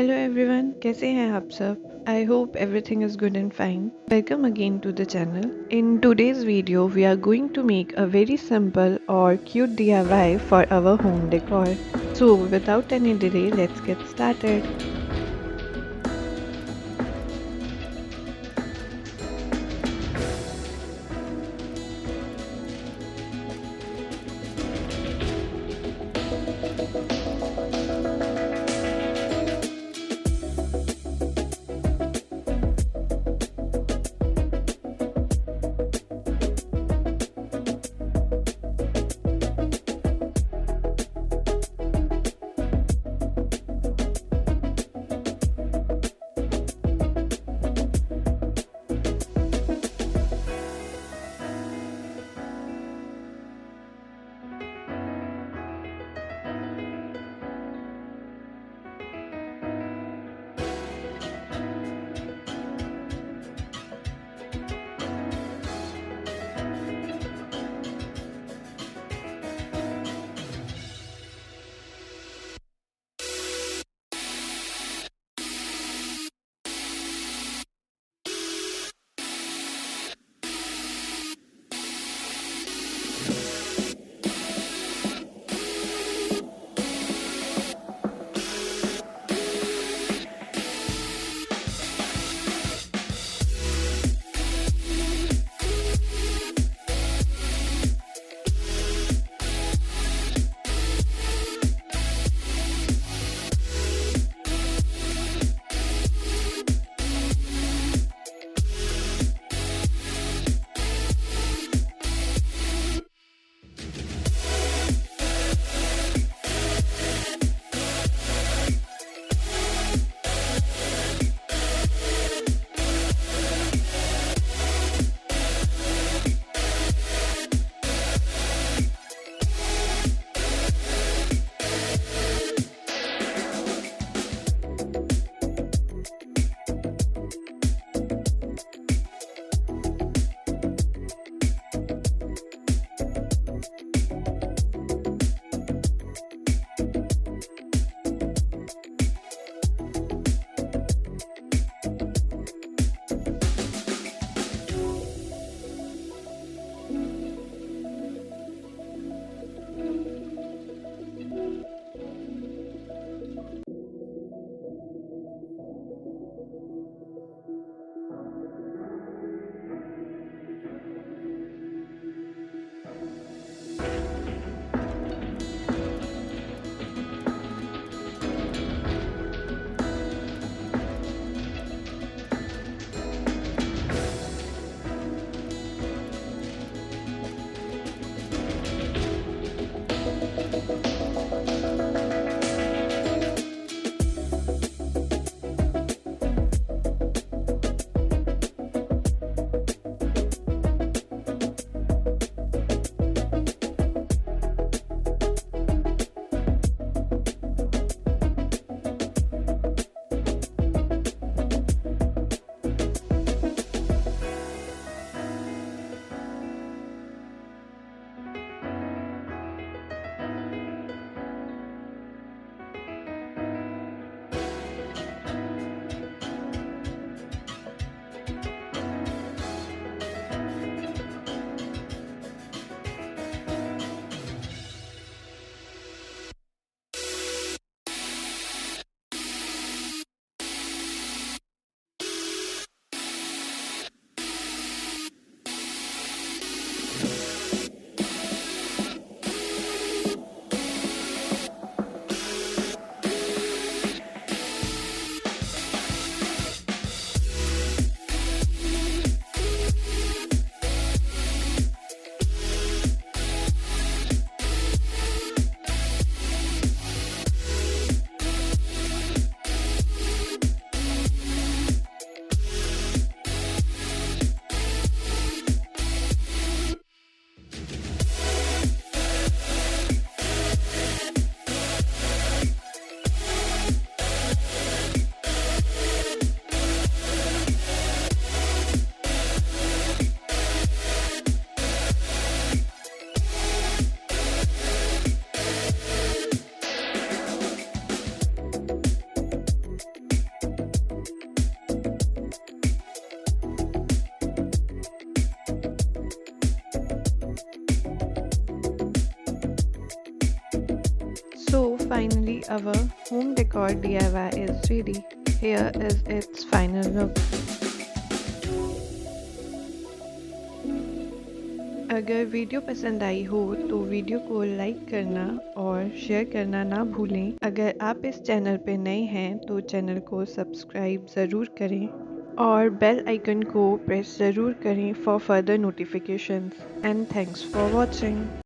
Hello everyone, कैसे हैं आप सब? I hope everything is good and fine. Welcome again to the channel. In today's video, we are going to make a very simple or cute DIY for our home decor. So without any delay, let's get started. Finally, our home decor DIY is ready. Here is its final look. अगर video पसंद आई हो तो video को like करना और share करना ना भूलें। अगर आप इस चैनल पे नए हैं तो चैनल को सब्सक्राइब ज़रूर करें और बेल आइकन को प्रेस ज़रूर करें for further notifications. And thanks for watching.